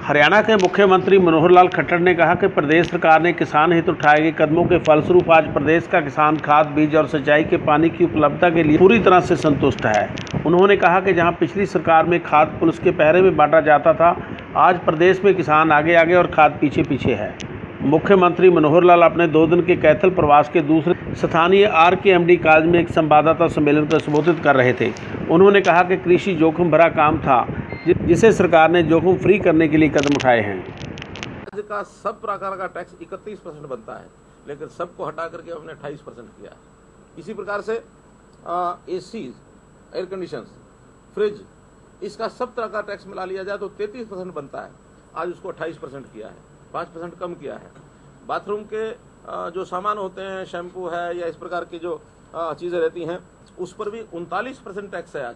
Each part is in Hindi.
हरियाणा के मुख्यमंत्री मनोहर लाल खट्टर ने कहा कि प्रदेश सरकार ने किसान हित उठाए गए कदमों के फलस्वरूप आज प्रदेश का किसान खाद, बीज और सिंचाई के पानी की उपलब्धता के लिए पूरी तरह से संतुष्ट है। उन्होंने कहा कि जहां पिछली सरकार में खाद पुलिस के पहरे में बांटा जाता था, आज प्रदेश में किसान आगे आगे और खाद पीछे पीछे है। मुख्यमंत्री मनोहर लाल अपने 2 दिन के कैथल प्रवास के दूसरे स्थानीय RKMD कॉलेज में एक संवाददाता सम्मेलन को संबोधित कर रहे थे। उन्होंने कहा कि कृषि जोखिम भरा काम था, जिसे सरकार ने जोखिम फ्री करने के लिए कदम उठाए हैं। राज्य का सब प्रकार का टैक्स 31% बनता है, लेकिन सबको हटा करके हमने 28% किया है। इसी प्रकार से AC, एयर कंडीशंस, फ्रिज, इसका सब तरह का टैक्स मिला लिया जाए तो 33% बनता है, आज उसको 28% किया है, 5% कम किया है। बाथरूम के जो सामान होते हैं, शैम्पू है या इस प्रकार की जो चीज़ें रहती हैं, उस पर भी 39% टैक्स है आज,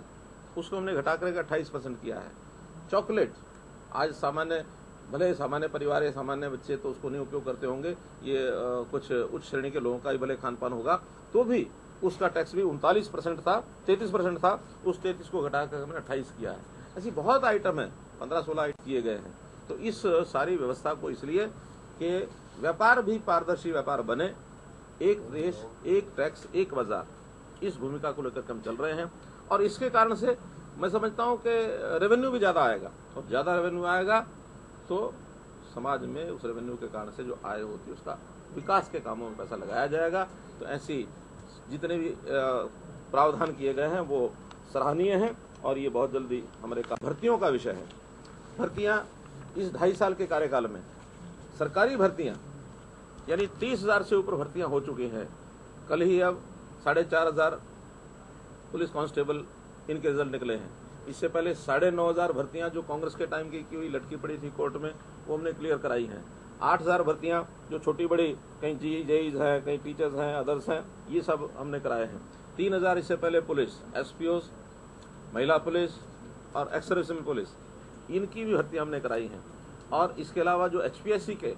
उसको हमने घटा करके 28% किया है। चॉकलेट आज सामान्य, भले सामान्य परिवार या सामान्य बच्चे तो उसको नहीं उपयोग करते होंगे, ये कुछ उच्च श्रेणी के लोगों का ही भले खान पान होगा, तो भी उसका टैक्स भी 39% था, 33% था, उस 33 को घटा कर हमने 28 किया है। ऐसी बहुत आइटम है, 15-16 आइटम किए गए हैं। तो इस सारी व्यवस्था को इसलिए कि व्यापार भी पारदर्शी व्यापार बने, एक देश एक टैक्स एक बाजार, इस भूमिका को लेकर हम चल रहे हैं। और इसके कारण से मैं समझता हूं कि रेवेन्यू भी ज़्यादा आएगा, और ज़्यादा रेवेन्यू आएगा तो समाज में उस रेवेन्यू के कारण से जो आय होती है उसका विकास के कामों में पैसा लगाया जाएगा। तो ऐसी जितने भी प्रावधान किए गए हैं वो सराहनीय हैं, और ये बहुत जल्दी हमारे भर्तियों का विषय है। भर्तियां इस 2.5 साल के कार्यकाल में सरकारी भर्तियां यानी 30,000 से ऊपर भर्तियां हो चुकी हैं। कल ही अब 4,500 पुलिस कांस्टेबल इनके रिजल्ट निकले हैं। इससे पहले 9,500 भर्तियां जो कांग्रेस के टाइम की हुई लटकी पड़ी थी कोर्ट में, वो हमने क्लियर कराई हैं। 8,000 भर्तियां जो छोटी बड़ी, कहीं जेईज हैं, कहीं टीचर्स हैं, अदर्स हैं, ये सब हमने कराए हैं। 3,000 इससे पहले पुलिस, SPOs, महिला पुलिस और एक्स सर्विसमैन पुलिस, इनकी भी भर्तियां हमने कराई हैं। और इसके अलावा जो HPSC के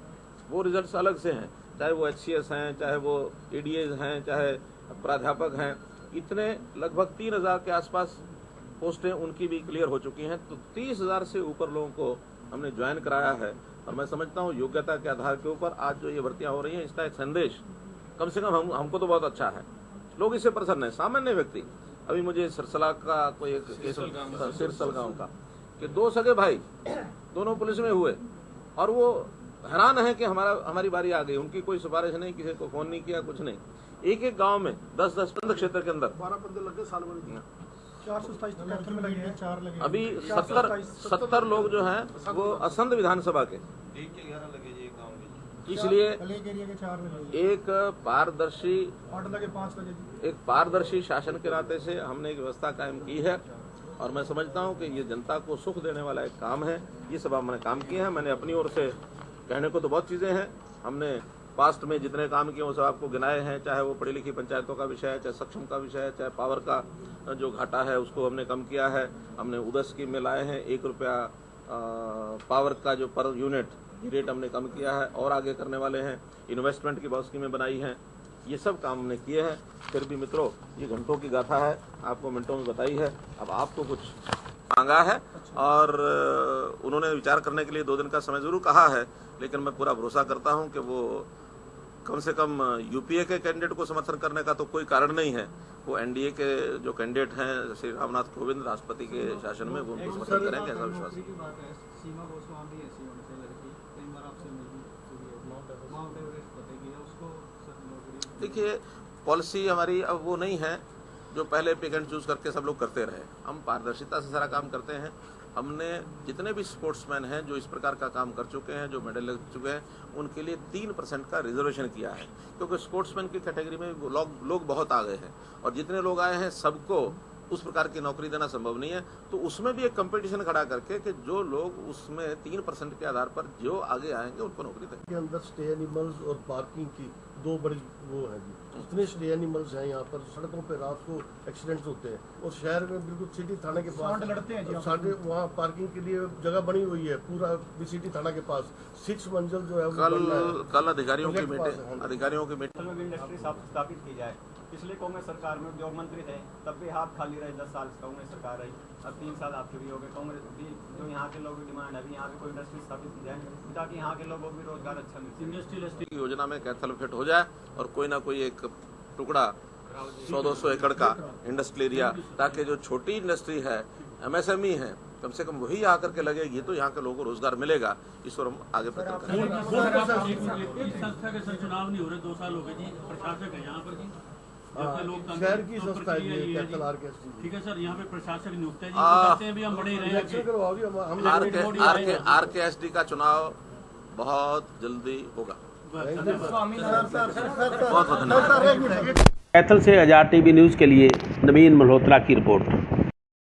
वो रिजल्ट अलग से हैं, चाहे वो HCS हैं, चाहे वो ADAs हैं, चाहे प्राध्यापक हैं, इतने लगभग 3,000 के आसपास पोस्टें उनकी भी क्लियर हो चुकी हैं। तो 30,000 से ऊपर लोगों को हमने ज्वाइन कराया है। और मैं समझता हूँ योग्यता के आधार के ऊपर आज जो ये भर्तियां हो रही हैं, इसका एक संदेश कम से कम हमको तो बहुत अच्छा है, लोग इससे प्रसन्न है। सामान्य व्यक्ति, अभी मुझे सिरसला का कोई एक सिरसल गाँव का कि 2 सगे भाई दोनों पुलिस में हुए, और वो हैरान है कि हमारी बारी आ गई। उनकी कोई सिफारिश नहीं, किसी को फोन नहीं किया, कुछ नहीं। एक गांव में 10-10 क्षेत्र के अंदर 12 लगे, साल भर 427 में लगे हैं, 4 लगे। अभी 70 लोग जो हैं वो असंध विधानसभा के, इसलिए एक पारदर्शी 8 लगे, 5 लगे, एक पारदर्शी शासन के नाते से हमने एक व्यवस्था कायम की है। और मैं समझता हूं कि ये जनता को सुख देने वाला एक काम है। ये सब हमने काम किए हैं। मैंने अपनी ओर से कहने को तो बहुत चीजें हैं, हमने पास्ट में जितने काम किए वो सब आपको गिनाए हैं, चाहे वो पढ़ी लिखी पंचायतों का विषय है, चाहे सक्षम का विषय है, चाहे पावर का जो घाटा है उसको हमने कम किया है। हमने उदय स्कीम में लाए हैं, 1 रुपया पावर का जो पर यूनिट रेट हमने कम किया है, और आगे करने वाले हैं। इन्वेस्टमेंट की बहुत स्कीमें बनाई हैं, ये सब काम हमने किए हैं। फिर भी मित्रों, ये घंटों की गाथा है, आपको मिनटों में बताई है। अब आपको कुछ मांगा है और उन्होंने विचार करने के लिए 2 दिन का समय जरूर कहा है, लेकिन मैं पूरा भरोसा करता हूं कि वो कम से कम UPA के कैंडिडेट को समर्थन करने का तो कोई कारण नहीं है। वो NDA के जो कैंडिडेट हैं, श्री रामनाथ कोविंद राष्ट्रपति के शासन में, वो उनको समर्थन करेंगे, ऐसा विश्वास है। देखिए, पॉलिसी हमारी अब वो नहीं है जो पहले पिक एंड चूज करके सब लोग करते रहे। हम पारदर्शिता से सारा काम करते हैं। हमने जितने भी स्पोर्ट्समैन हैं जो इस प्रकार का काम कर चुके हैं, जो मेडल लग चुके हैं, उनके लिए 3% का रिजर्वेशन किया है, क्योंकि स्पोर्ट्समैन की कैटेगरी में लोग बहुत आ गए हैं, और जितने लोग आए हैं सबको उस प्रकार की नौकरी देना संभव नहीं है। तो उसमें भी एक कंपटीशन खड़ा करके कि जो लोग उसमें 3% के आधार पर जो आगे आएंगे उनको नौकरी दें। के अंदर स्टे एनिमल्स और पार्किंग की 2 बड़ी वो है जी। इतने स्टे एनिमल्स हैं यहाँ पर, सड़कों पे रात को एक्सीडेंट्स होते हैं, और शहर में बिल्कुल सिटी थाने के पास लड़ते हैं जी, साढ़े वहाँ पार्किंग के लिए जगह बनी हुई है पूरा सिटी थाना के पास। 6 मंजिल जो है कल अधिकारियों की मीटिंग इंडस्ट्री स्थापित की जाए, पिछले कांग्रेस सरकार में उद्योग मंत्री थे, तब भी हाथ खाली रहे। 10 साल कांग्रेस सरकार रही, अब 3 साल आपके भी हो गए। कांग्रेस भी जो यहाँ के लोगों की डिमांड है, अभी यहाँ पे कोई इंडस्ट्री स्थापित की जाए ताकि यहाँ के लोगों को भी रोजगार अच्छा मिले। इंडस्ट्री योजना में कैथल फिट हो जाए और कोई ना कोई एक टुकड़ा 100-200 एकड़ का इंडस्ट्रियल एरिया, ताकि जो छोटी इंडस्ट्री है, MSME है, कम से कम वही आकर के लगेगी तो यहाँ के लोगों को रोजगार मिलेगा। इस पर हम आगे प्रयत्न करेंगे। संस्था के सर चुनाव नहीं हो रहे, 2 साल हो गए जी, प्रशासक है यहाँ पर जी। शहर की संस्था है कैथल RKSD। ठीक है सर, यहाँ पे प्रशासक नियुक्त है जी, कहते हैं भी हम बड़े ही रहे इलेक्शन करवाओ भी हम RKSD का चुनाव बहुत जल्दी होगा। बहुत धन्यवाद। कैथल से आजाद टीवी न्यूज़ के लिए नवीन मल्होत्रा की रिपोर्ट।